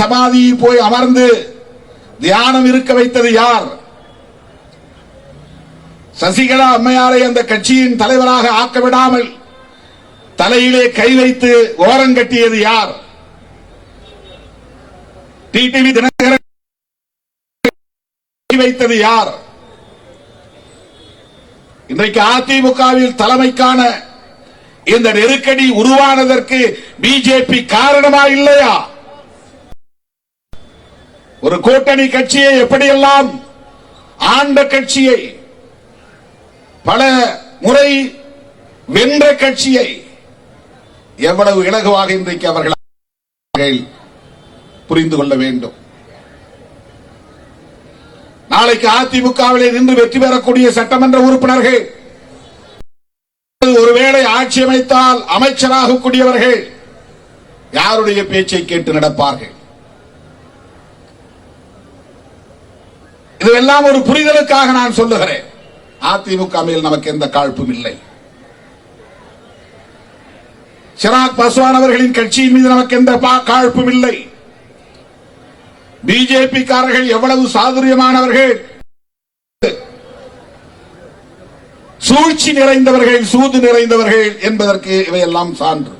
சமாதியில் போய் அமர்ந்து தியானம் இருக்க வைத்தது யார்? சசிகலா அம்மையாரை அந்த கட்சியின் தலைவராக ஆக்க விடாமல் தலையிலே கை வைத்து ஓரங்கட்டியது யார்? டிடிவி தினகரன் வைத்தது யார்? இன்றைக்கு அதிமுகவில் தலைமைக்கான இந்த நெருக்கடி உருவானதற்கு பிஜேபி காரணமா இல்லையா? ஒரு கூட்டணி கட்சியை எப்படியெல்லாம் ஆண்ட கட்சியை, பல முறை வென்ற கட்சியை எவ்வளவு இலகுவாக இன்றைக்கு அவர்கள் புரிந்து கொள்ள வேண்டும். நாளைக்கு அதிமுகவிலே நின்று வெற்றி பெறக்கூடிய சட்டமன்ற உறுப்பினர்கள், ஒருவேளை ஆட்சி அமைத்தால் அமைச்சராக கூடியவர்கள் யாருடைய பேச்சை கேட்டு நடப்பார்கள்? இதுவெல்லாம் ஒரு புரிதலுக்காக நான் சொல்லுகிறேன். அதிமுக மேல் நமக்கு எந்த காழ்ப்பும் இல்லை. சிராக் பாஸ்வான் அவர்களின் கட்சியின் மீது நமக்கு எந்த காழ்ப்பும் இல்லை. பிஜேபி காரர்கள் எவ்வளவு சாதுரியமானவர்கள், சூழ்ச்சி நிறைந்தவர்கள், சூது நிறைந்தவர்கள் என்பதற்கு இவையெல்லாம் சான்று.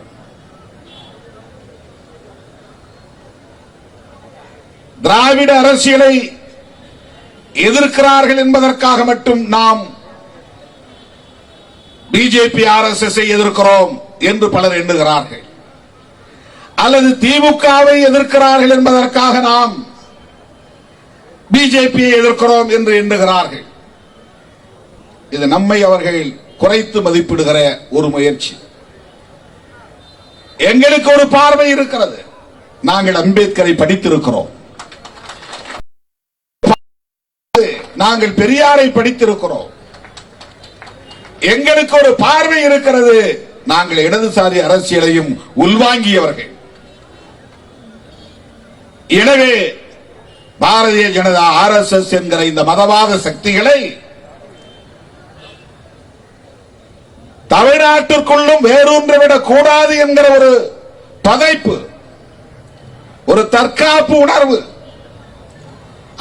திராவிட அரசியலை எதிர்க்கிறார்கள் என்பதற்காக மட்டும் நாம் பிஜேபி ஆர்எஸ்எஸ் எதிர்க்கிறோம் என்று பலர் எண்ணுகிறார்கள். அல்லது திமுகவை எதிர்க்கிறார்கள் என்பதற்காக நாம் பிஜேபியை எதிர்க்கிறோம் என்று எண்ணுகிறார்கள். இது நம்மை அவர்கள் குறைத்து மதிப்பிடுகிற ஒரு முயற்சி. எங்களுக்கு ஒரு பார்வை இருக்கிறது. நாங்கள் அம்பேத்கரை படித்திருக்கிறோம், நாங்கள் பெரியாரை படித்திருக்கிறோம். எங்களுக்கு ஒரு பார்வை இருக்கிறது. நாங்கள் இடதுசாரி அரசியலையும் உள்வாங்கியவர்கள். எனவே பாரதிய ஜனதா ஆர்எஸ்எஸ் என்கிற இந்த மதவாத சக்திகளை தமிழ்நாட்டிற்குள்ளும் வேரூன்றிவிடக் கூடாது என்கிற ஒரு பதைப்பு, ஒரு தற்காப்பு உணர்வு,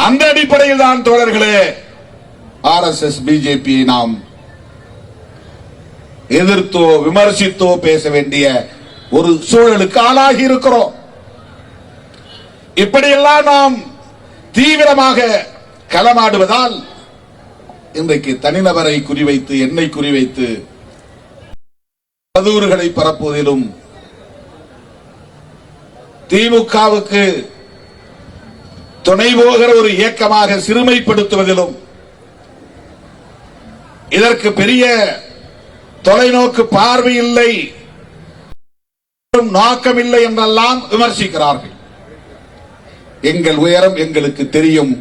அந்த அடிப்படையில் தான் தோழர்களே ஆர்எஸ்எஸ் பிஜேபியை நாம் எதிர்த்தோ விமர்சித்தோ பேச வேண்டிய ஒரு சூழலுக்கு ஆளாகி இருக்கிறோம். இப்படியெல்லாம் நாம் தீவிரமாக களமாடுவதால் இன்றைக்கு தனிநபரை குறிவைத்து, என்னை குறிவைத்து அவதூறுகளை பரப்புவதிலும், திமுகவுக்கு துணை போகிற ஒரு இயக்கமாக சிறுமைப்படுத்துவதிலும், இதற்கு பெரிய தொலைநோக்கு பார்வை இல்லை, நோக்கம் இல்லை என்றெல்லாம் விமர்சிக்கிறார்கள். எங்கள் உயரம் எங்களுக்கு தெரியும்,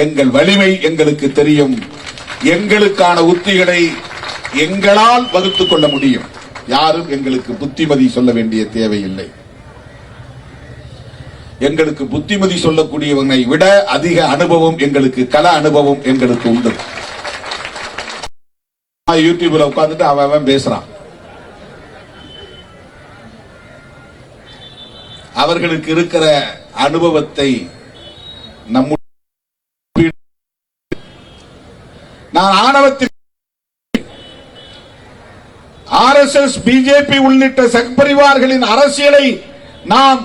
எங்கள் வலிமை எங்களுக்கு தெரியும், எங்களுக்கான உத்திகளை எங்களால் வகுத்துக் கொள்ள முடியும். யாரும் எங்களுக்கு புத்திமதி சொல்ல வேண்டிய தேவையில்லை. எங்களுக்கு புத்திமதி சொல்லக்கூடியவனை விட அதிக அனுபவம் எங்களுக்கு, கள அனுபவம் எங்களுக்கு உண்டு. யூடியூப்ல உட்கார்ந்துட்டு அவன் பேசுறான். அவர்களுக்கு இருக்கிற அனுபவத்தை நான் ஆணவத்தில் ஆர்எஸ்எஸ் பிஜேபி உள்ளிட்ட சக்பரிவார்களின் அரசியலை நாம்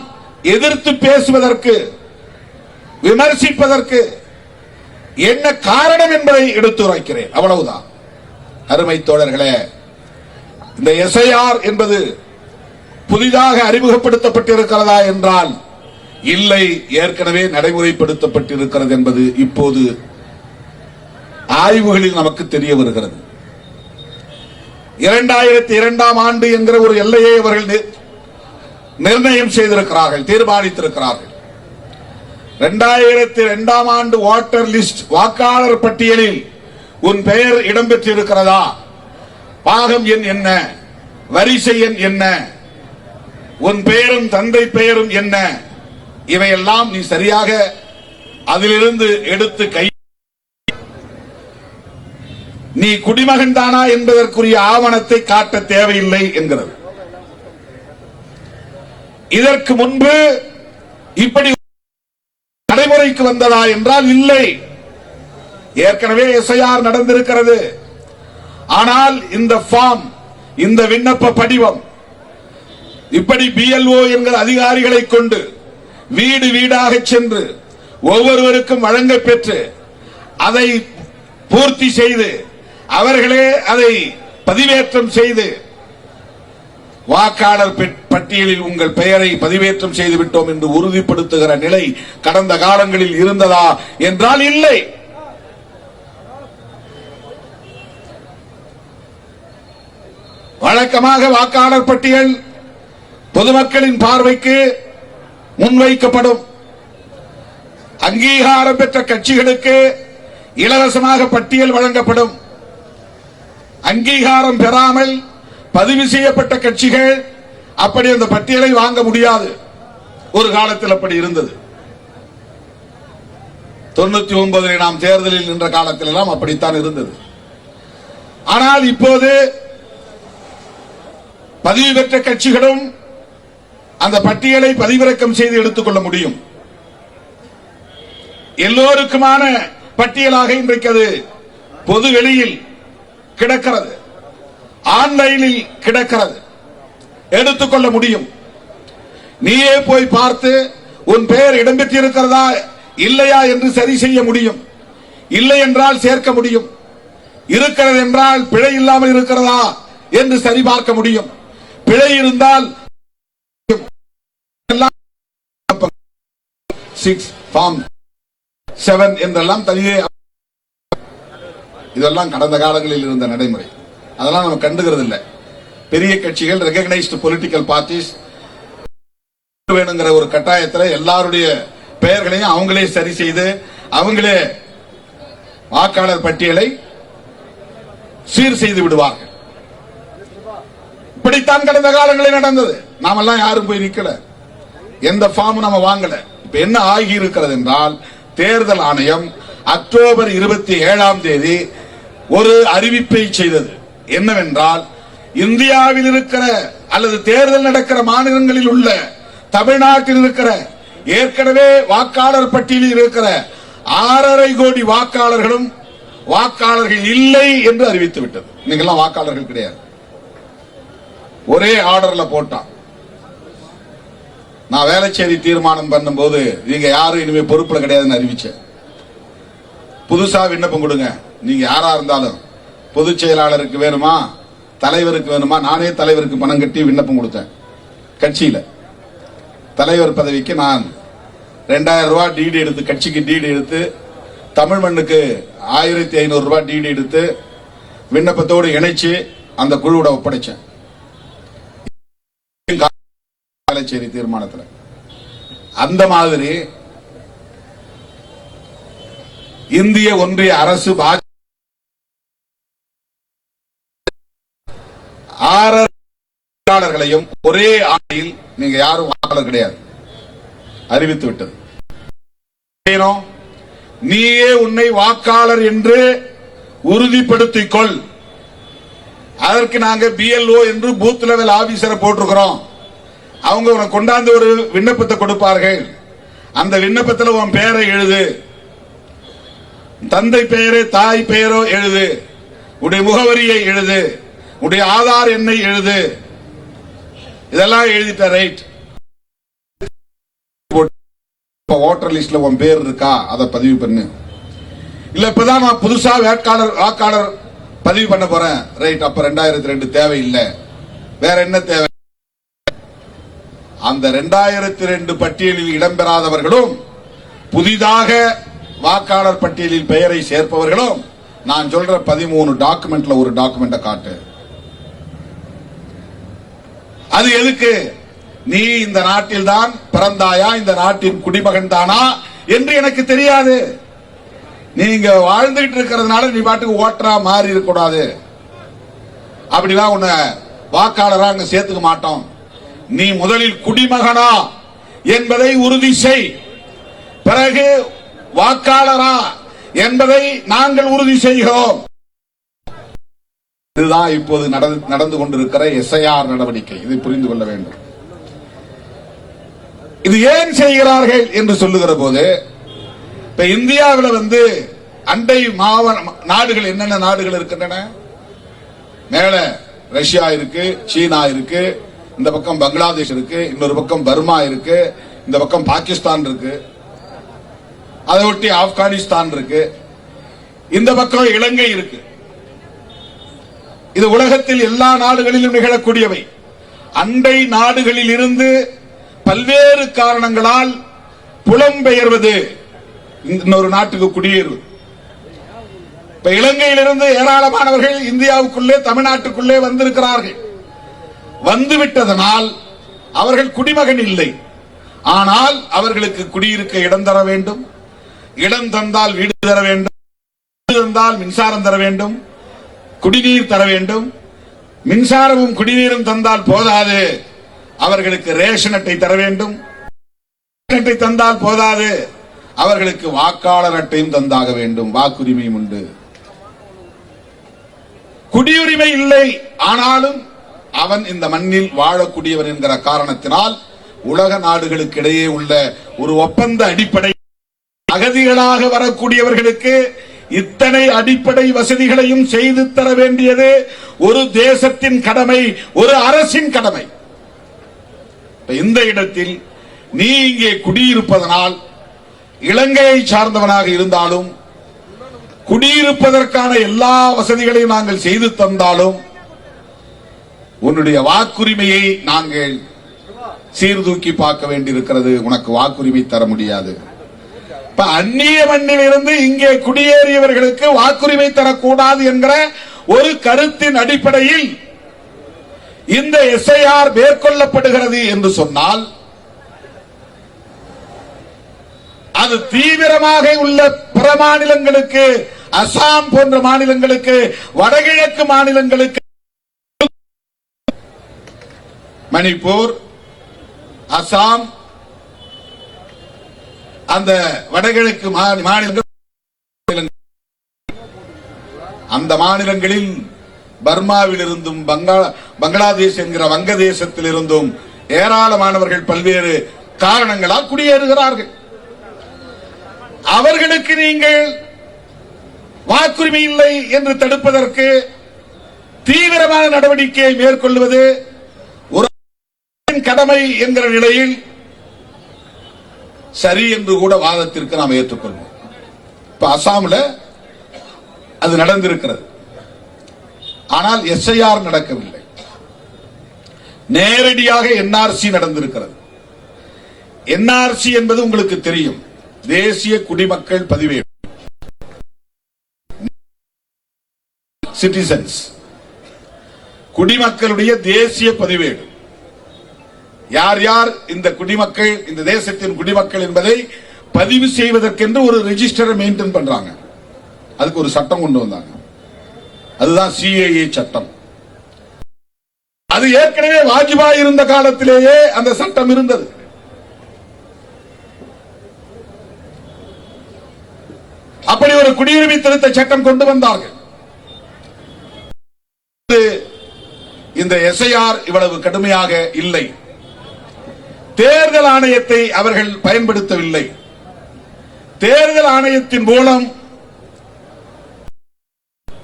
எதிர்த்து பேசுவதற்கு, விமர்சிப்பதற்கு என்ன காரணம் என்பதை எடுத்துரைக்கிறேன். அவ்வளவுதான். அருமை தோழர்களே, இந்த எஸ்ஐஆர் என்பது புதிதாக அறிமுகப்படுத்தப்பட்டிருக்கிறதா என்றால் இல்லை, ஏற்கனவே நடைமுறைப்படுத்தப்பட்டிருக்கிறது என்பது இப்போது ஆய்வுகளில் நமக்கு தெரிய வருகிறது. 2002ஆம் ஆண்டு என்கிற ஒரு எல்லையை அவர்கள் நிர்ணயம் செய்திருக்கிறார்கள், தீர்மானித்திருக்கிறார்கள். 2002ஆம் ஆண்டு வாட்டர் லிஸ்ட், வாக்காளர் பட்டியலில் உன் பெயர் இடம்பெற்றிருக்கிறதா, பாகம் எண் என்ன, வரிசை எண் என்ன, உன் பெயரும் தந்தை பெயரும் என்ன, இவையெல்லாம் நீ சரியாக அதிலிருந்து எடுத்து கை, நீ குடிமகன் தானா என்பதற்குரிய ஆவணத்தை காட்ட தேவையில்லை என்கிறது. இதற்கு முன்பு இப்படி நடைமுறைக்கு வந்ததா என்றால் இல்லை. ஏற்கனவே எஸ்ஐஆர் நடந்திருக்கிறது. ஆனால் இந்த ஃபார்ம், இந்த விண்ணப்ப படிவம் இப்படி BLO என்கிற அதிகாரிகளை கொண்டு வீடு வீடாக சென்று ஒவ்வொருவருக்கும் வழங்க பெற்று அதை பூர்த்தி செய்து அவர்களே அதை பதிவேற்றம் செய்து வாக்காளர் பட்டியலில் உங்கள் பெயரை பதிவேற்றம் செய்து விட்டோம் என்று உறுதிப்படுத்துகிற நிலை கடந்த காலங்களில் இருந்ததா என்றால் இல்லை. வழக்கமாக வாக்காளர் பட்டியல் பொதுமக்களின் பார்வைக்கு முன்வைக்கப்படும். அங்கீகாரம் பெற்ற கட்சிகளுக்கு இலவசமாக பட்டியல் வழங்கப்படும். அங்கீகாரம் பெறாமல் பதிவு செய்யப்பட்ட கட்சிகள் அப்படி அந்த பட்டியலை வாங்க முடியாது. ஒரு காலத்தில் அப்படி இருந்தது. 99 நாம் தேர்தலில் நின்ற காலத்தில் எல்லாம் அப்படித்தான் இருந்தது. ஆனால் இப்போது பதிவு பெற்ற கட்சிகளும் அந்த பட்டியலை பதிவிறக்கம் செய்து எடுத்துக்கொள்ள முடியும். எல்லோருக்குமான பட்டியலாக இன்றைக்கு அது பொது வெளியில் கிடக்கிறது, ஆன்லைனில் கிடக்கிறது, எடுத்துக்கொள்ள முடியும். நீயே போய் பார்த்து உன் பெயர் இடம்பெற்றிருக்கிறதா இல்லையா என்று சரி செய்ய முடியும். இல்லை என்றால் சேர்க்க முடியும். இருக்கிறது என்றால் பிழை இல்லாமல் இருக்கிறதா என்று சரிபார்க்க முடியும். பிழை இருந்தால் 6 ஃபார்ம் 7 என்றெல்லாம் தனியே. இதெல்லாம் கடந்த காலங்களில் இருந்த நடைமுறை. அதெல்லாம் நம்ம கண்டுகிறது இல்லை. பெரிய கட்சிகள், ரெகக்னைஸ்டு பொலிட்டிக்கல் பார்ட்டிஸ் வேணுங்கிற ஒரு கட்டாயத்தில் எல்லாருடைய பெயர்களையும் அவங்களே சரி செய்து அவங்களே வாக்காளர் பட்டியலை சீர் செய்து விடுவார்கள். இப்படித்தான் கடந்த காலங்களில் நடந்தது. நாமெல்லாம் யாரும் போய் நிக்கல, எந்த ஃபார்ம் நாம வாங்கல. இப்ப என்ன ஆகி இருக்கிறது என்றால், தேர்தல் ஆணையம் அக்டோபர் 27ஆம் தேதி ஒரு அறிவிப்பை செய்தது. என்னவென்றால், இந்தியாவில் இருக்கிற அல்லது தேர்தல் நடக்கிற மாநிலங்களில் உள்ள, தமிழ்நாட்டில் இருக்கிற ஏற்கனவே வாக்காளர் பட்டியலில் இருக்கிற 6.5 கோடி வாக்காளர்களும் வாக்காளர்கள் இல்லை என்று அறிவித்து விட்டது. நீங்கெல்லாம் வாக்காளர்கள் கிடையாது. ஒரே ஆர்டர்ல போட்டான். நான் வேளச்சேரி தீர்மானம் பண்ணும்போது நீங்க யாரும் இனிமே பொறுப்புல கிடையாதுன்னு அறிவிச்சேன். புதுசா விண்ணப்பம் கொடுங்க, நீங்க யாரா இருந்தாலும். பொதுச் செயலாளருக்கு வேணுமா, தலைவருக்கு வேணுமா? நானே தலைவருக்கு பணம் கட்டி விண்ணப்பம் கொடுத்தேன். கட்சியில தலைவர் பதவிக்கு நான் 2000 ரூபாய் டிடி எடுத்து, கட்சிக்கு டிடி எடுத்து, தமிழ் மண்ணுக்கு 1500 ரூபாய் டிடி எடுத்து விண்ணப்பத்தோடு இணைச்சு அந்த குழுவோட ஒப்படைச்சேன். வேளச்சேரி தீர்மானத்தில் அந்த மாதிரி இந்திய ஒன்றிய அரசு 6 வாக்காளர்களையும் ஒரே ஆணையில் நீங்க யாரும் வாக்காளர் கிடையாது அறிவித்து விட்டது. நீயே உன்னை வாக்காளர் என்று உறுதிப்படுத்திக் கொள். அதற்கு நாங்க BLO என்று பூத் லெவல் ஆபீசரை போட்டிருக்கிறோம். அவங்க உனக்கு கொண்டாந்து ஒரு விண்ணப்பத்தை கொடுப்பார்கள். அந்த விண்ணப்பத்தில் உன் பெயரை எழுது, தந்தை பெயரோ தாய் பெயரோ எழுது, உடைய முகவரியை எழுது, உடைய ஆதார் எண்ணை எழுது. இதெல்லாம் எழுதிட்ட, ரைட். ஓட்டர் லிஸ்ட்ல உன் பேர் இருக்கா, அதை பதிவு பண்ணு. இல்ல இப்பதான் நான் புதுசா வாக்காளர் பதிவு பண்ண போறேன், ரைட். அப்ப 2002 தேவையில்லை, வேற என்ன தேவை? அந்த 2002 பட்டியலில் இடம்பெறாதவர்களும் புதிதாக வாக்காளர் பட்டியலில் பெயரை சேர்ப்பவர்களும் நான் சொல்ற 13 டாக்குமெண்ட்ல ஒரு டாக்குமெண்ட காட்டு. அது எதுக்கு? நீ இந்த நாட்டில் தான் பிறந்தாயா, இந்த நாட்டின் குடிமகன் தானா என்று எனக்கு தெரியாது. நீங்க வாழ்ந்துகிட்டு இருக்கிறதுனால நீ பாட்டுக்கு ஓட்டரா மாறி இருக்க கூடாது. அப்படிலாம் உன்னை வாக்காளரா அங்க சேர்த்துக்க மாட்டோம். நீ முதலில் குடிமகனா என்பதை உறுதி செய், பிறகு வாக்காளரா என்பதை நாங்கள் உறுதி செய்கிறோம். இதுதான் இப்போது நடந்து கொண்டிருக்கிற எஸ்ஐஆர் நடவடிக்கை. இதை புரிந்து கொள்ள வேண்டும். இது ஏன் செய்கிறார்கள் என்று சொல்லுகிற போது, இப்ப இந்தியாவில் அண்டை நாடுகள் என்னென்ன நாடுகள் இருக்கின்றன? மேல ரஷ்யா இருக்கு, சீனா இருக்கு, இந்த பக்கம் பங்களாதேஷ் இருக்கு, இன்னொரு பக்கம் பர்மா இருக்கு, இந்த பக்கம் பாகிஸ்தான் இருக்கு, அதை ஒட்டி ஆப்கானிஸ்தான் இருக்கு, இந்த பக்கம் இலங்கை இருக்கு. இது உலகத்தில் எல்லா நாடுகளிலும் நிகழக்கூடியவை. அண்டை நாடுகளில் இருந்து பல்வேறு காரணங்களால் புலம்பெயர்வது, இன்னொரு நாட்டுக்கு குடியேறுவது. இப்ப இலங்கையிலிருந்து ஏராளமானவர்கள் இந்தியாவுக்குள்ளே, தமிழ்நாட்டுக்குள்ளே வந்திருக்கிறார்கள். வந்துவிட்டதனால் அவர்கள் குடிமகன் இல்லை. ஆனால் அவர்களுக்கு குடியிருக்க இடம் தர வேண்டும். இடம் தந்தால் வீடு தர வேண்டும், வீடு தந்தால் மின்சாரம் தர வேண்டும், குடிநீர் தர வேண்டும். மின்சாரமும் குடிநீரும் தந்தால் போதாது, அவர்களுக்கு ரேஷன் அட்டை தர வேண்டும். அட்டை தந்தால் போதாது, அவர்களுக்கு வாக்காளர் அட்டையும் தந்தாக வேண்டும். வாக்குரிமையும் உண்டு. குடியுரிமை இல்லை, ஆனாலும் அவன் இந்த மண்ணில் வாழக்கூடியவன் என்கிற காரணத்தினால் உலக நாடுகளுக்கு இடையே உள்ள ஒரு ஒப்பந்த அடிப்படை, அகதிகளாக வரக்கூடியவர்களுக்கு இத்தனை அடிப்படை வசதிகளையும் செய்து தர வேண்டியது ஒரு தேசத்தின் கடமை, ஒரு அரசின் கடமை. இந்த இடத்தில் நீ இங்கே குடியிருப்பதனால், இலங்கையை சார்ந்தவனாக இருந்தாலும் குடியிருப்பதற்கான எல்லா வசதிகளையும் நாங்கள் செய்து தந்தாலும் உன்னுடைய வாக்குரிமையை நாங்கள் சீர்தூக்கி பார்க்க வேண்டியிருக்கிறது. உனக்கு வாக்குரிமை தர முடியாது. இப்ப அந்நிய மண்ணில் இருந்து இங்கே குடியேறியவர்களுக்கு வாக்குரிமை தரக்கூடாது என்கிற ஒரு கருத்தின் அடிப்படையில் இந்த எஸ்ஐஆர் மேற்கொள்ளப்படுகிறது என்று சொன்னால், அது தீவிரமாக உள்ள பிற மாநிலங்களுக்கு, அசாம் போன்ற மாநிலங்களுக்கு, வடகிழக்கு மாநிலங்களுக்கு, மணிப்பூர், அசாம், அந்த வடகிழக்கு மாநிலங்கள், அந்த மாநிலங்களில் பர்மாவில் இருந்தும் பங்களாதேஷ் என்கிற வங்கதேசத்தில் இருந்தும் ஏராளமானவர்கள் பல்வேறு காரணங்களால் குடியேறுகிறார்கள். அவர்களுக்கு நீங்கள் வாக்குரிமை இல்லை என்று தடுப்பதற்கு தீவிரமான நடவடிக்கையை மேற்கொள்வது ஒரு கடமை என்கிற நிலையில் சரி என்று கூட வாதத்திற்கு நாம் ஏற்றுக்கொள்வோம். இப்ப அசாமில் அது நடந்திருக்கிறது. ஆனால் எஸ்ஐஆர் நடக்கவில்லை. நேரடியாக என்ஆர்சி நடந்திருக்கிறது. என்ஆர்சி என்பது உங்களுக்கு தெரியும், தேசிய குடிமக்கள் பதிவேடு, சிட்டிசன்ஸ், குடிமக்களுடைய தேசிய பதிவேடு. யார் யார் இந்த குடிமக்கள், இந்த தேசத்தின் குடிமக்கள் என்பதை பதிவு செய்வதற்கென்று ஒரு ரெஜிஸ்டரை மெயின்டைன் பண்றாங்க. அதுக்கு ஒரு சட்டம் கொண்டு வந்தாங்க. அதுதான் சிஏஏ சட்டம். அது ஏற்கனவே வாஜ்பாய் இருந்த காலத்திலேயே அந்த சட்டம் இருந்தது. அப்படி ஒரு குடியுரிமை திருத்த சட்டம் கொண்டு வந்தார்கள். இந்த எஸ்ஐஆர் இவ்வளவு கடுமையாக இல்லை. தேர்தல் ஆணையத்தை அவர்கள் பயன்படுத்தவில்லை. தேர்தல் ஆணையத்தின் மூலம்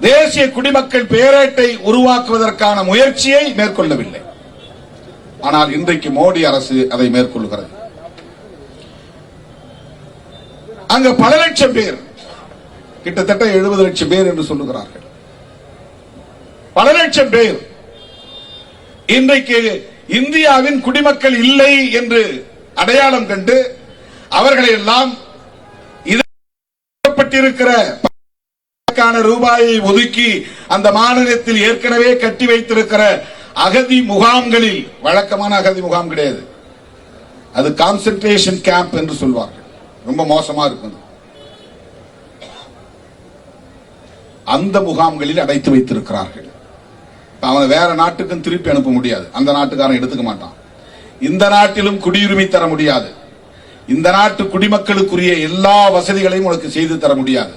தேசிய குடிமக்கள் பேரேட்டை உருவாக்குவதற்கான முயற்சியை மேற்கொள்ளவில்லை. ஆனால் இன்றைக்கு மோடி அரசு அதை மேற்கொள்கிறது. அங்க பல லட்சம் பேர், கிட்டத்தட்ட 70 லட்சம் பேர் என்று சொல்லுகிறார்கள். பல லட்சம் பேர் இன்றைக்கு இந்தியாவின் குடிமக்கள் இல்லை என்று அடையாளம் கண்டு அவர்களை எல்லாம் இதற்கான ரூபாயை ஒதுக்கி அந்த மாநிலத்தில் ஏற்கனவே கட்டி வைத்திருக்கிற அகதி முகாம்களில், வழக்கமான அகதி முகாம் கிடையாது, அது கான்சென்ட்ரேஷன் கேம்ப் என்று சொல்வார்கள், ரொம்ப மோசமா இருக்கும், அந்த முகாம்களில் அடைத்து வைத்திருக்கிறார்கள். அவன் வேற நாட்டுக்கும் திருப்பி அனுப்ப முடியாது, அந்த நாட்டுக்காரன் எடுத்துக்க மாட்டான். இந்த நாட்டிலும் குடியுரிமை தர முடியாது. இந்த நாட்டு குடிமக்களுக்குரிய எல்லா வசதிகளையும் உனக்கு செய்து தர முடியாது.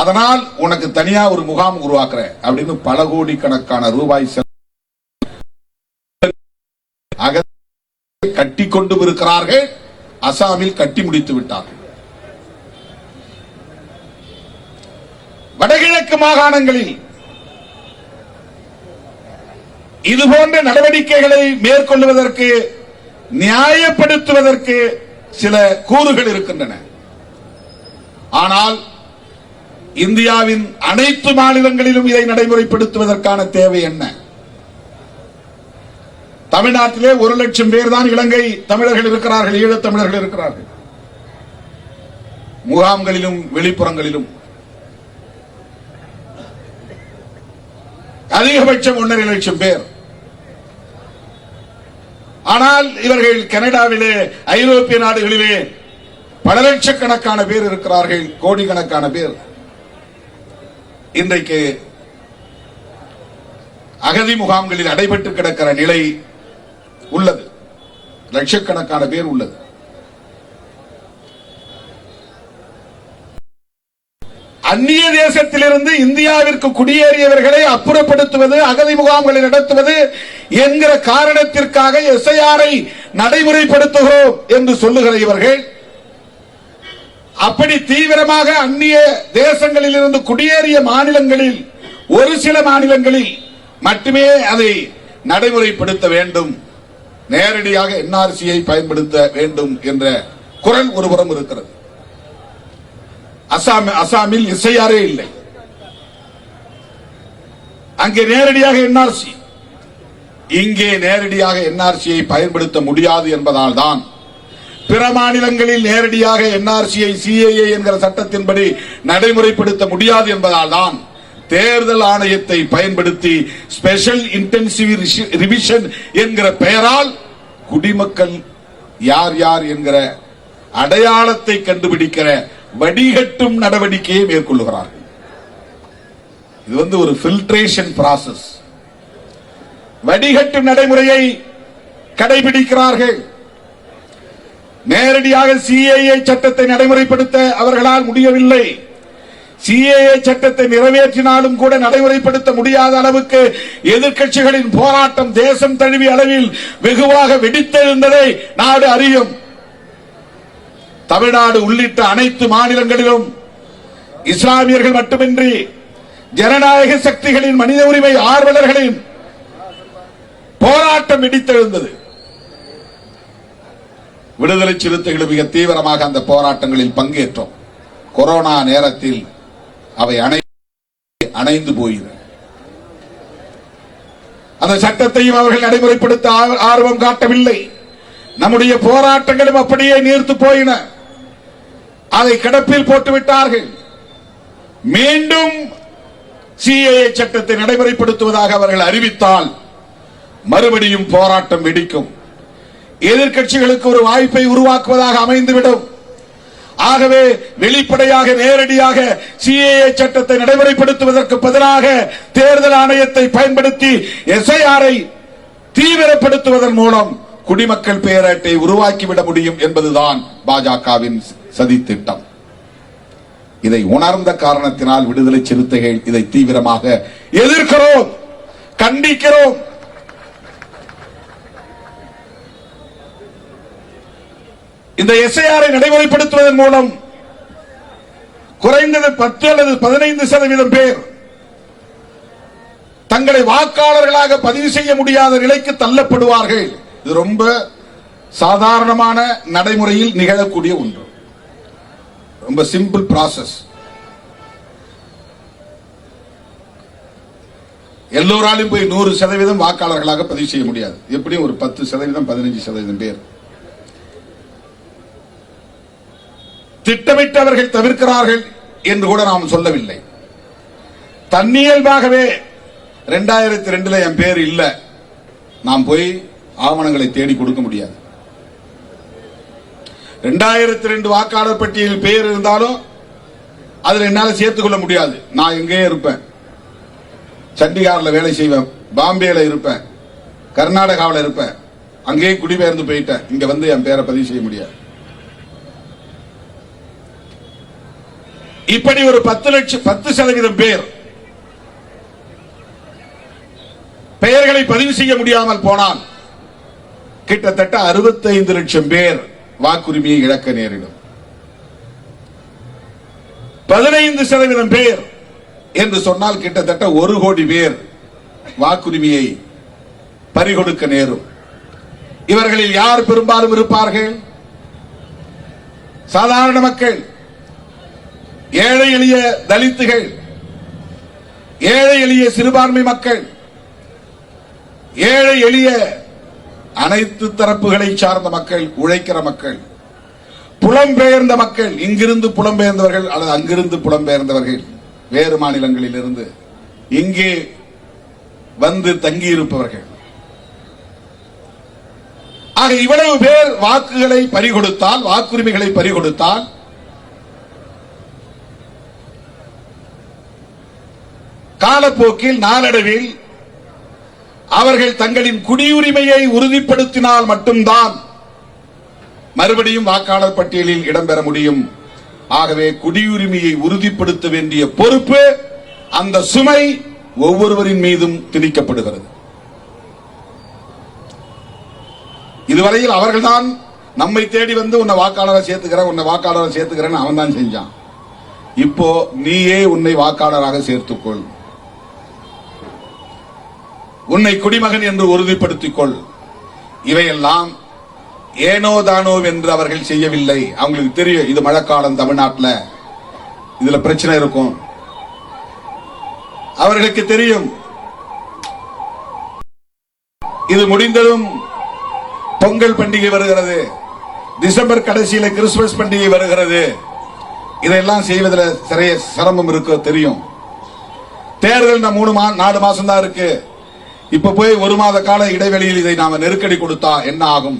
அதனால் உனக்கு தனியா ஒரு முகாம் உருவாக்குற அப்படின்னு பல கோடிக்கணக்கான ரூபாய் கட்டி கொண்டு இருக்கிறார்கள். அசாமில் கட்டி முடித்து விட்டார்கள். கிழக்கு மாகாணங்களில் இதுபோன்ற நடவடிக்கைகளை மேற்கொள்வதற்கு நியாயப்படுத்துவதற்கு சில கூறுகள் இருக்கின்றன. ஆனால் இந்தியாவின் அனைத்து மாநிலங்களிலும் இதை நடைமுறைப்படுத்துவதற்கான தேவை என்ன? தமிழ்நாட்டிலே 1 லட்சம் பேர் தான் இலங்கை தமிழர்கள் இருக்கிறார்கள், ஈழத் தமிழர்கள் இருக்கிறார்கள். முகாம்களிலும் வெளிப்புறங்களிலும் அதிகபட்சம் 1.5 லட்சம் பேர். ஆனால் இவர்கள் கனடாவிலே, ஐரோப்பிய நாடுகளிலே பல லட்சக்கணக்கான பேர் இருக்கிறார்கள், கோடிக்கணக்கான பேர். இன்றைக்கு அகதி முகாம்களில் அடைபட்டு கிடக்கிற நிலை உள்ளது. லட்சக்கணக்கான பேர் உள்ளது. அந்நிய தேசத்திலிருந்து இந்தியாவிற்கு குடியேறியவர்களை அப்புறப்படுத்துவது, அகதி முகாம்களை நடத்துவது என்கிற காரணத்திற்காக எஸ்ஐஆரை நடைமுறைப்படுத்துகிறோம் என்று சொல்லுகிற இவர்கள் அப்படி தீவிரமாக அந்நிய தேசங்களில் இருந்து குடியேறிய மாநிலங்களில், ஒரு சில மாநிலங்களில் மட்டுமே அதை நடைமுறைப்படுத்த வேண்டும், நேரடியாக என்ஆர்சியை பயன்படுத்த வேண்டும் என்ற குரல் ஒருபுறம் இருக்கிறது. அசாமில் எஸ்ஐஆரே இல்லை, அங்கே நேரடியாக என்ஆர்சி. இங்கே நேரடியாக என்ஆர்சியை பயன்படுத்த முடியாது என்பதால் தான் பிற மாநிலங்களில் நேரடியாக என்ஆர்சியை சிஏஏ என்கிற சட்டத்தின்படி நடைமுறைப்படுத்த முடியாது என்பதால் தான் தேர்தல் ஆணையத்தை பயன்படுத்தி ஸ்பெஷல் இன்டென்சிவ் ரிவிஷன் என்கிற பெயரால் குடிமக்கள் யார் யார் என்கிற அடையாளத்தை கண்டுபிடிக்கிற வடிகட்டும் நடவடிக்கையை மேற்கொள்கிறார்கள். இது ஒரு ஃபில்ட்ரேஷன் பிராசஸ். வடிகட்டும் நடைமுறையை கடைபிடிக்கிறார்கள். நேரடியாக சிஏஏ சட்டத்தை நடைமுறைப்படுத்த அவர்களால் முடியவில்லை. சிஏஏ சட்டத்தை நிறைவேற்றினாலும் கூட நடைமுறைப்படுத்த முடியாத அளவுக்கு எதிர்க்கட்சிகளின் போராட்டம் தேசம் தழுவிய அளவில் வெகுவாக வெடித்தெழுந்ததை நாடு அறியும். தமிழ்நாடு உள்ளிட்ட அனைத்து மாநிலங்களிலும் இஸ்லாமியர்கள் மட்டுமின்றி ஜனநாயக சக்திகளின், மனித உரிமை ஆர்வலர்களின் போராட்டம் வெடித்தெழுந்தது. விடுதலை சிறுத்தைகள் மிக தீவிரமாக அந்த போராட்டங்களில் பங்கேற்றோம். கொரோனா நேரத்தில் அவை அணைந்து போயின. அந்த சட்டத்தையும் அவர்கள் நடைமுறைப்படுத்த ஆர்வம் காட்டவில்லை. நம்முடைய போராட்டங்களும் அப்படியே நீர்த்து போயின. அதை கிடப்பில் போட்டுவிட்டார்கள். மீண்டும் சிஏஏ சட்டத்தை நடைமுறைப்படுத்துவதாக அவர்கள் அறிவித்தால் மறுபடியும் போராட்டம் வெடிக்கும். எதிர்க்கட்சிகளுக்கு ஒரு வாய்ப்பை உருவாக்குவதாக அமைந்துவிடும். ஆகவே வெளிப்படையாக நேரடியாக சிஏஏ சட்டத்தை நடைமுறைப்படுத்துவதற்கு பதிலாக தேர்தல் ஆணையத்தை பயன்படுத்தி எஸ்ஐஆரை தீவிரப்படுத்துவதன் மூலம் குடிமக்கள் பேரட்டை உருவாக்கிவிட முடியும் என்பதுதான் பாஜகவின் சதித்திட்டம். இதை உணர்ந்த காரணத்தினால் விடுதலை சிறுத்தைகள் இதை தீவிரமாக எதிர்க்கிறோம், கண்டிக்கிறோம். இந்த எஸ்ஐஆரை நடைமுறைப்படுத்துவதன் மூலம் குறைந்தது 10 அல்லது 15% பேர் தங்களை வாக்காளர்களாக பதிவு செய்ய முடியாத நிலைக்கு தள்ளப்படுவார்கள். இது ரொம்ப சாதாரணமான நடைமுறையில் நிகழக்கூடிய ஒன்று. ரொம்ப சிம்பிள் ப்ராசஸ். எல்லோராலும் போய் 100% வாக்காளர்களாக பதிவு செய்ய முடியாது. எப்படியும் ஒரு 10%, 15% பேர் திட்டமிட்டு அவர்கள் தவிர்க்கிறார்கள் என்று கூட நாம் சொல்லவில்லை. தன்னியல்பாகவே 2002 என் பேர் இல்ல, நாம் போய் ஆவணங்களை தேடி கொடுக்க முடியாது. 2002 வாக்காளர் பட்டியலில் பேர் இருந்தாலும் அதில் என்னால சேர்த்துக் கொள்ள முடியாது. நான் எங்கே இருப்பேன், சண்டிகாரில் வேலை செய்வேன், பாம்பேல இருப்பேன், கர்நாடகாவில் இருப்பேன், அங்கேயே குடிபெயர்ந்து போயிட்டேன், இங்க வந்து என் பேரை பதிவு செய்ய முடியாது. இப்படி ஒரு 10% பேர் பெயர்களை பதிவு செய்ய முடியாமல் போனால் கிட்டத்தட்ட 65 லட்சம் பேர் வாக்குரிமையை இழக்க நேரிடும். 15% பேர் என்று சொன்னால் கிட்டத்தட்ட 1 கோடி பேர் வாக்குரிமையை பறிகொடுக்க நேரும். இவர்களில் யார் பெரும்பாலும் இருப்பார்கள்? சாதாரண மக்கள், ஏழை எளிய தலித்துகள், ஏழை எளிய சிறுபான்மை மக்கள், ஏழை எளிய அனைத்து தரப்புகளை சார்ந்த மக்கள், உழைக்கிற மக்கள், புலம்பெயர்ந்த மக்கள், இங்கிருந்து புலம்பெயர்ந்தவர்கள் அல்லது அங்கிருந்து புலம்பெயர்ந்தவர்கள், வேறு மாநிலங்களில் இருந்து இங்கே வந்து தங்கியிருப்பவர்கள். ஆக இவ்வளவு பேர் வாக்குகளை பறிகொடுத்தால், வாக்குரிமைகளை பறிகொடுத்தால், காலப்போக்கில் நாளடைவில் அவர்கள் தங்களின் குடியுரிமையை உறுதிப்படுத்தினால் மட்டும்தான் மறுபடியும் வாக்காளர் பட்டியலில் இடம்பெற முடியும். ஆகவே குடியுரிமையை உறுதிப்படுத்த வேண்டிய பொறுப்பு, அந்த சுமை ஒவ்வொருவரின் மீதும் திணிக்கப்படுகிறது. இதுவரையில் அவர்கள்தான் நம்மை தேடி வந்து உன்னை வாக்காளரை சேர்த்துக்கிறேன் அவன் தான் செஞ்சான். இப்போ நீயே உன்னை வாக்காளராக சேர்த்துக்கொள், உன்னை குடிமகன் என்று உறுதிப்படுத்திக் கொள். இவையெல்லாம் ஏனோ தானோ என்று அவர்கள் செய்யவில்லை. அவங்களுக்கு தெரியும் இது மழைக்காலம், தமிழ்நாட்டில் இதுல பிரச்சனை இருக்கும். அவர்களுக்கு தெரியும் இது முடிந்ததும் பொங்கல் பண்டிகை வருகிறது, டிசம்பர் கடைசியில கிறிஸ்துமஸ் பண்டிகை வருகிறது. இதெல்லாம் செய்வதில் சிறைய சிரமம் இருக்க தெரியும். தேர்தல் 4 மாசம் தான் இருக்கு. இப்ப போய் 1 மாத கால இடைவெளியில் இதை நாம நெருக்கடி கொடுத்தா என்ன ஆகும்?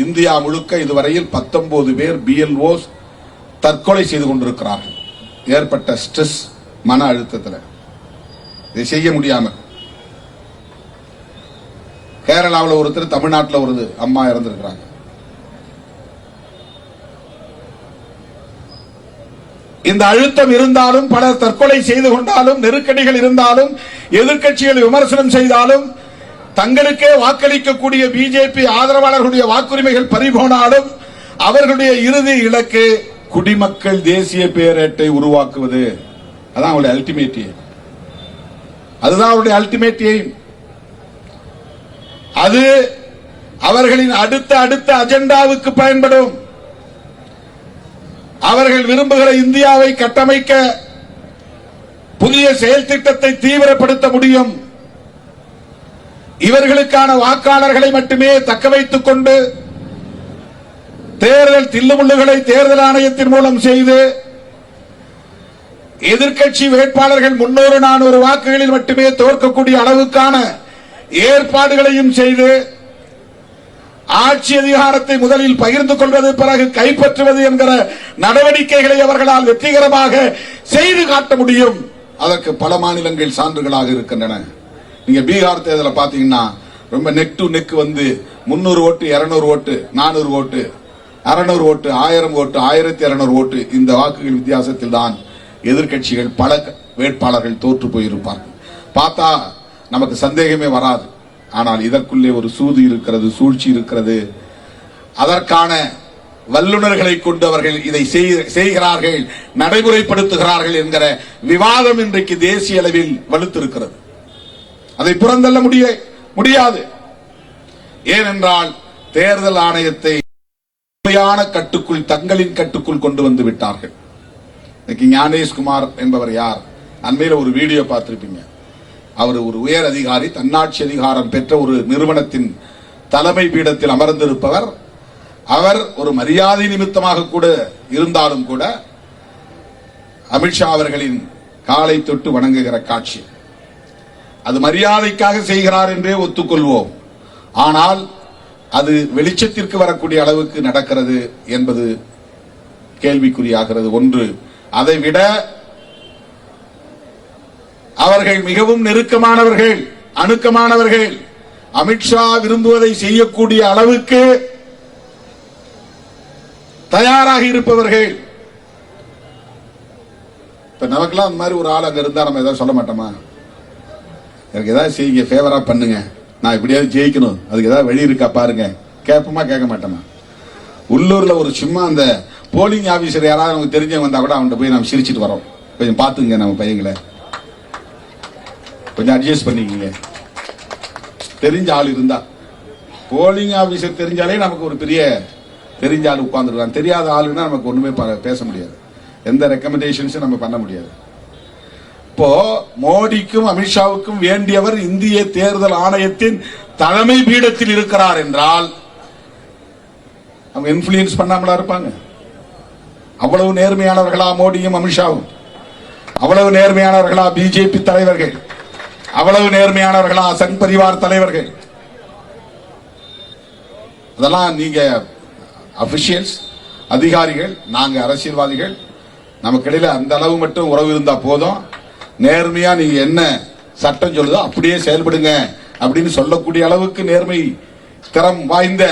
இந்தியா முழுக்க இதுவரையில் 19 பேர் BLOs தற்கொலை செய்து கொண்டிருக்கிறார்கள். ஏற்பட்ட ஸ்ட்ரெஸ், மன அழுத்தத்தில் இதை செய்ய முடியாம. கேரளாவில் ஒருத்தர், தமிழ்நாட்டில் ஒரு அம்மா இறந்திருக்கிறாங்க. இந்த அழுத்தம் இருந்தாலும், பலர் தற்கொலை செய்து கொண்டாலும், நெருக்கடிகள் இருந்தாலும், எதிர்க்கட்சிகள் விமர்சனம் செய்தாலும், தங்களுக்கே வாக்களிக்கக்கூடிய பிஜேபி ஆதரவாளர்களுடைய வாக்குரிமைகள் பறிபோனாலும், அவர்களுடைய இறுதி இலக்கு குடிமக்கள் தேசிய பேரேட்டை உருவாக்குவது. அதான் அவருடைய அல்டிமேட் எய்ம். அதுதான் அவருடைய அல்டிமேட் எய்ம். அது அவர்களின் அடுத்த அஜெண்டாவுக்கு பயன்படும். அவர்கள் விரும்புகிற இந்தியாவை கட்டமைக்க புதிய செயல் திட்டத்தை தீவிரப்படுத்த முடியும். இவர்களுக்கான வாக்காளர்களை மட்டுமே தக்க வைத்துக் கொண்டு தேர்தல் தில்லுமுள்ளுகளை தேர்தல் ஆணையத்தின் மூலம் செய்து எதிர்க்கட்சி வேட்பாளர்கள் 300-400 வாக்குகளில் மட்டுமே தோற்கக்கூடிய அளவுக்கான ஏற்பாடுகளையும் செய்து ஆட்சி அதிகாரத்தை முதலில் பகிர்ந்து கொள்வது, பிறகு கைப்பற்றுவது என்கிற நடவடிக்கைகளை அவர்களால் வெற்றிகரமாக செய்து காட்ட முடியும். அதற்கு பல மாநிலங்கள் சான்றுகளாக இருக்கின்றன. நீங்க பீகார் தேர்தலை பாத்தீங்கன்னா ரொம்ப நெக் டு நெக் வந்து 300 ஓட்டு, 200 ஓட்டு, 400 ஓட்டு, 600 ஓட்டு, 1000 ஓட்டு, 1200 ஓட்டு, இந்த வாக்குகள் வித்தியாசத்தில் தான் எதிர்க்கட்சிகள் பல வேட்பாளர்கள் தோற்று போயிருப்பார்கள். பார்த்தா நமக்கு சந்தேகமே வராது. ஆனால் இதற்குள்ளே ஒரு சூது இருக்கிறது, சூழ்ச்சி இருக்கிறது. அதற்கான வல்லுநர்களை கொண்டு அவர்கள் இதை செய்கிறார்கள், நடைமுறைப்படுத்துகிறார்கள் என்கிற விவாதம் இன்றைக்கு தேசிய அளவில் வலுத்திருக்கிறது. அதை புறந்தள்ள முடியாது. ஏனென்றால் தேர்தல் ஆணையத்தை கட்டுக்குள், தங்களின் கட்டுக்குள் கொண்டு வந்து விட்டார்கள். ஞானேஷ்குமார் என்பவர் யார்? அண்மையில் ஒரு வீடியோ பார்த்திருப்பீங்க. அவர் ஒரு உயர் அதிகாரி, தன்னாட்சி அதிகாரம் பெற்ற ஒரு நிறுவனத்தின் தலைமை பீடத்தில் அமர்ந்திருப்பவர். அவர் ஒரு மரியாதை நிமித்தமாக கூட இருந்தாலும் கூட அமித்ஷா அவர்களின் காலை தொட்டு வணங்குகிற காட்சி, அது மரியாதைக்காக செய்கிறார் என்றே ஒத்துக்கொள்வோம். ஆனால் அது வெளிச்சத்திற்கு வரக்கூடிய அளவுக்கு நடக்கிறது என்பது கேள்விக்குறியாகிறது. ஒன்று. அதைவிட அவர்கள் மிகவும் நெருக்கமானவர்கள், அணுக்கமானவர்கள், அமித்ஷா விரும்புவதை செய்யக்கூடிய அளவுக்கு தயாராக இருப்பவர்கள். இப்ப நமக்கெல்லாம் அந்த மாதிரி ஒரு ஆள் அங்க இருந்தா நம்ம ஏதாவது சொல்ல மாட்டோமா? எனக்கு ஏதாவது செய்யுங்க, ஃபேவரா பண்ணுங்க, நான் எப்படியாவது ஜெயிக்கணும், அதுக்கு ஏதாவது வழி இருக்கா பாருங்க, கேட்போமா? கேட்க மாட்டோமா? உள்ளூர்ல ஒரு சும்மா அந்த போலிங் ஆபீசர் யாராவது நமக்கு தெரிஞ்சவங்க வந்தா கூட அவன்கிட்ட போய் நம்ம சிரிச்சிட்டு வரோம், கொஞ்சம் பாத்துங்க நம்ம பையங்களை, கொஞ்சம் அட்ஜஸ்ட் பண்ணிக்கங்க. தெரிஞ்ச ஆள் இருந்தா, போலிங் ஆபீசர் தெரிஞ்சாலே நமக்கு ஒரு பெரிய தெரிஞ்ச ஆள் உட்கார்ந்துருக்கான். தெரியாத ஆளுன்னா நமக்கு ஒண்ணுமே பேச முடியாது, எந்த ரெக்கமெண்டேஷன்ஸும் நம்ம பண்ண முடியாது. இப்போ மோடிக்கும் அமித்ஷாவுக்கும் வேண்டியவர் இந்திய தேர்தல் ஆணையத்தின் தலைமை பீடத்தில் இருக்கிறார் என்றால் அவங்க இன்ஃபுளுயன்ஸ் பண்ணாமலா இருப்பாங்க? அவ்வளவு நேர்மையானவர்களா மோடியும் அமித்ஷாவும்? அவ்வளவு நேர்மையானவர்களா பிஜேபி தலைவர்கள்? அவ்வளவு நேர்மையானவர்களா சங் பரிவார் தலைவர்கள்? அதெல்லாம் நீங்க அபிஷியல்ஸ், அதிகாரிகள், நாங்க அரசியல்வாதிகள், நமக்கிடையில அந்த அளவு மட்டும் உறவு இருந்தா போதும். நேர்மையா நீங்க என்ன சட்டம் சொல்லுதோ அப்படியே செயல்படுங்க அப்படின்னு சொல்லக்கூடிய அளவுக்கு நேர்மை திறம் வாய்ந்த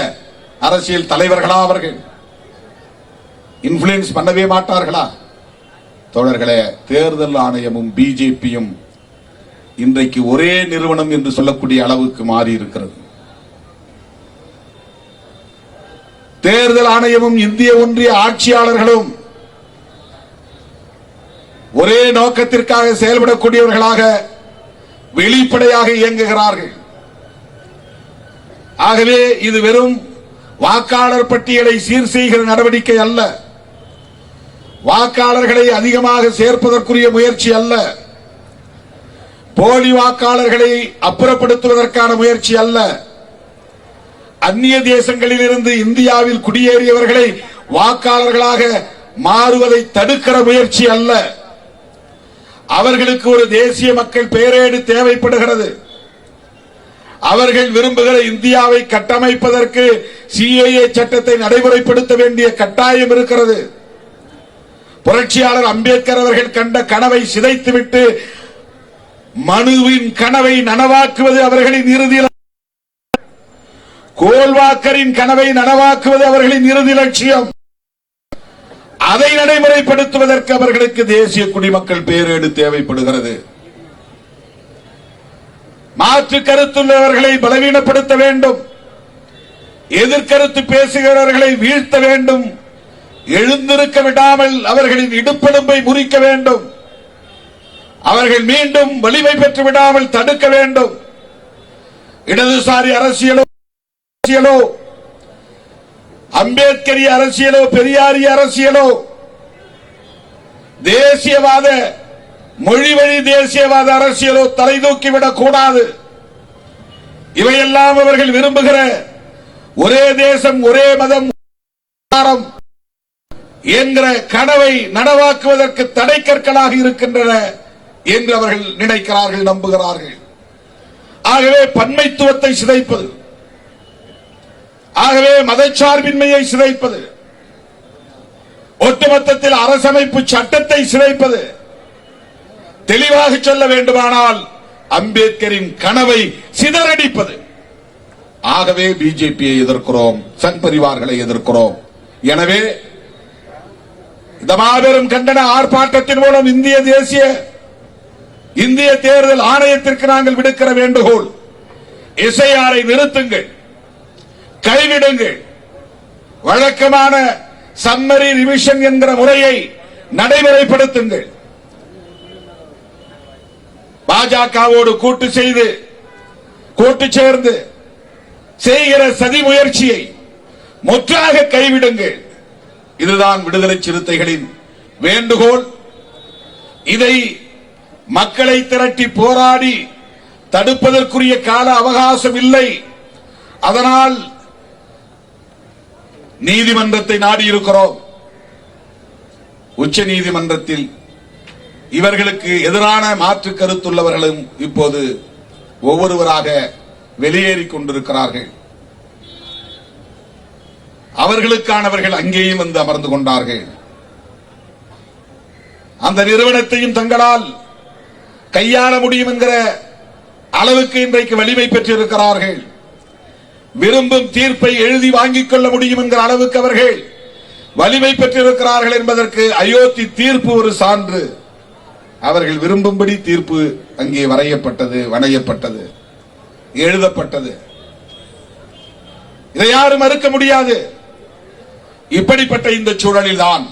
அரசியல் தலைவர்களா அவர்கள்? இன்ஃபுளுயன்ஸ் பண்ணவே மாட்டார்களா? தோழர்களே, தேர்தல் ஆணையமும் பிஜேபியும் இன்றைக்கு ஒரே நிறுவனம் என்று சொல்லக்கூடிய அளவுக்கு மாறி இருக்கிறது. தேர்தல் ஆணையமும் இந்திய ஒன்றிய ஆட்சியாளர்களும் ஒரே நோக்கத்திற்காக செயல்படக்கூடியவர்களாக வெளிப்படையாக இயங்குகிறார்கள். ஆகவே இது வெறும் வாக்காளர் பட்டியலை சீர் செய்கிற நடவடிக்கை அல்ல, வாக்காளர்களை அதிகமாக சேர்ப்பதற்குரிய முயற்சி அல்ல, போலி வாக்காளர்களை அப்புறப்படுத்துவதற்கான முயற்சி அல்ல, அந்நிய தேசங்களில் இருந்து இந்தியாவில் குடியேறியவர்களை வாக்காளர்களாக மாறுவதை தடுக்கிற முயற்சி அல்ல. அவர்களுக்கு ஒரு தேசிய மக்கள் பெயரேடு தேவைப்படுகிறது. அவர்கள் விரும்புகிற இந்தியாவை கட்டமைப்பதற்கு சிஏஏ சட்டத்தை நடைமுறைப்படுத்த வேண்டிய கட்டாயம் இருக்கிறது. புரட்சியாளர் அம்பேத்கர் அவர்கள் கண்ட கனவை சிதைத்துவிட்டு மனுவின் கனவை நனவாக்குவது அவர்களின் இறுதி. கோல்வாக்கரின் கனவை நனவாக்குவது அவர்களின் இறுதி லட்சியம். அதை நடைமுறைப்படுத்துவதற்கு அவர்களுக்கு தேசிய குடிமக்கள் பேரேடு தேவைப்படுகிறது. மாற்று கருத்துள்ளவர்களை பலவீனப்படுத்த வேண்டும், எதிர்கருத்து பேசுகிறவர்களை வீழ்த்த வேண்டும், எழுந்திருக்க விடாமல் அவர்களின் இடுப்பெலும்பை முறிக்க வேண்டும், அவர்கள் மீண்டும் வலிமை பெற்று விடாமல் தடுக்க வேண்டும். இடதுசாரி அரசியலோ அம்பேத்கரிய அரசியலோ பெரியாரிய அரசியலோ தேசியவாத மொழிவழி தேசியவாத அரசியலோ தலை தூக்கிவிடக் கூடாது. இவையெல்லாம் அவர்கள் விரும்புகிற ஒரே தேசம் ஒரே மதம் என்கிற கனவை நனவாக்குவதற்கு தடை கற்களாக இருக்கின்றன என்று அவர்கள் நினைக்கிறார்கள், நம்புகிறார்கள். ஆகவே பன்மைத்துவத்தை சிதைப்பது, ஆகவே மதச்சார்பின்மையை சிதைப்பது, ஒட்டுமொத்தத்தில் அரசமைப்பு சட்டத்தை சிதைப்பது, தெளிவாக சொல்ல வேண்டுமானால் அம்பேத்கரின் கனவை சிதறடிப்பது. ஆகவே பிஜேபியை எதிர்க்கிறோம், சங் பரிவார்களை எதிர்க்கிறோம். எனவே இந்த மாபெரும் கண்டன ஆர்ப்பாட்டத்தின் மூலம் இந்திய தேர்தல் ஆணையத்திற்கு நாங்கள் விடுக்கிற வேண்டுகோள், எஸ்ஐஆரை நிறுத்துங்கள், கைவிடுங்கள், வழக்கமான சம்மரி ரிவிஷன் என்கிற முறையை நடைமுறைப்படுத்துங்கள். பாஜகவோடு கூட்டு சேர்ந்து செய்கிற சதி முயற்சியை முற்றாக கைவிடுங்கள். இதுதான் விடுதலை சிறுத்தைகளின் வேண்டுகோள். இதை மக்களை திரட்டி போராடி தடுப்பதற்குரிய கால அவகாசம் இல்லை. அதனால் நீதிமன்றத்தை நாடியிருக்கிறோம். உச்ச நீதிமன்றத்தில் இவர்களுக்கு எதிரான மாற்று கருத்துள்ளவர்களும் இப்போது ஒவ்வொருவராக வெளியேறிக் கொண்டிருக்கிறார்கள். அவர்களுக்கானவர்கள் அங்கேயும் வந்து அமர்ந்து கொண்டார்கள். அந்த நிறுவனத்தையும் தங்களால் கையாள முடியும் என்கிற அளவுக்கு இன்றைக்கு வலிமை பெற்றிருக்கிறார்கள். விரும்பும் தீர்ப்பை எழுதி வாங்கிக் கொள்ள முடியும் என்கிற அளவுக்கு அவர்கள் வலிமை பெற்றிருக்கிறார்கள் என்பதற்கு அயோத்தி தீர்ப்பு ஒரு சான்று. அவர்கள் விரும்பும்படி தீர்ப்பு அங்கே வரையப்பட்டது, வணையப்பட்டது, எழுதப்பட்டது. இதை யாரும் மறுக்க முடியாது. இப்படிப்பட்ட இந்த சூழலில் தான்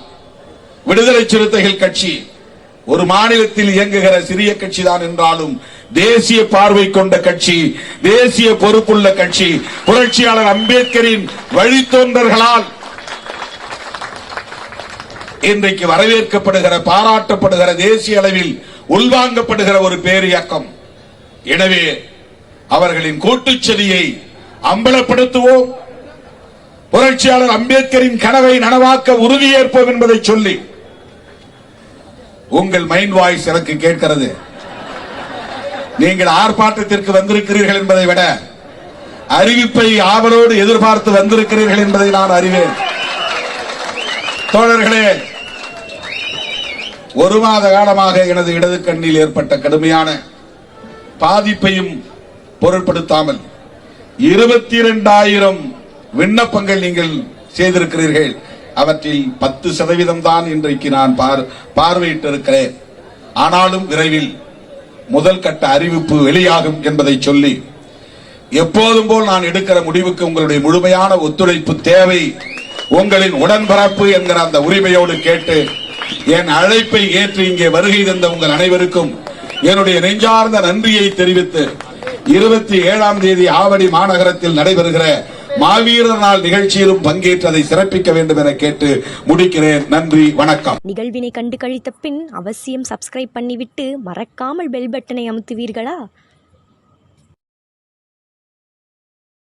விடுதலை சிறுத்தைகள் கட்சி ஒரு மாநிலத்தில் இயங்குகிற சிறிய கட்சி தான் என்றாலும் தேசிய பார்வை கொண்ட கட்சி, தேசிய பொறுப்புள்ள கட்சி, புரட்சியாளர் அம்பேத்கரின் வழித்தோன்றல்களால் இன்றைக்கு வரவேற்கப்படுகிற, பாராட்டப்படுகிற, தேசிய அளவில் உள்வாங்கப்படுகிற ஒரு பேரியக்கம். எனவே அவர்களின் கூட்டுச்சதியை அம்பலப்படுத்துவோம், புரட்சியாளர் அம்பேத்கரின் கனவை நனவாக்க உறுதியேற்போம் என்பதை சொல்லி, உங்கள் மைண்ட் வாய்ஸ் எனக்கு கேட்கிறது. நீங்கள் ஆர்ப்பாட்டத்திற்கு வந்திருக்கிறீர்கள் என்பதை விட அறிவிப்பை ஆவலோடு எதிர்பார்த்து வந்திருக்கிறீர்கள் என்பதை நான் அறிவேன். தோழர்களே, ஒரு மாத காலமாக எனது இடது கண்ணில் ஏற்பட்ட கடுமையான பாதிப்பையும் பொருட்படுத்தாமல் 22,000 விண்ணப்பங்கள் நீங்கள் செய்திருக்கிறீர்கள். அவற்றில் 10% தான் இன்றைக்கு நான் பார்வையிட்டிருக்கிறேன். ஆனாலும் விரைவில் முதல் கட்ட அறிவிப்பு வெளியாகும் என்பதை சொல்லி, எப்போதும் போல் நான் எடுக்கிற முடிவுக்கு உங்களுடைய முழுமையான ஒத்துழைப்பு தேவை. உங்களின் உடன்பிறப்பு என்கிற அந்த உரிமையோடு கேட்டு, என் அழைப்பை ஏற்று இங்கே வருகை தந்த உங்கள் அனைவருக்கும் என்னுடைய நெஞ்சார்ந்த நன்றியை தெரிவித்து, 27ஆம் தேதி ஆவடி மாநகரத்தில் நடைபெறுகிற மாவீரர் நாள் நிகழ்ச்சியிலும் பங்கேற்றதை சிறப்பிக்க வேண்டும் என கேட்டு முடிக்கிறேன். நன்றி, வணக்கம். நிகழ்வினை கண்டு கழித்த பின் அவசியம் சப்ஸ்கிரைப் பண்ணிவிட்டு மறக்காமல் பெல் பட்டனை அமுத்துவீர்களா?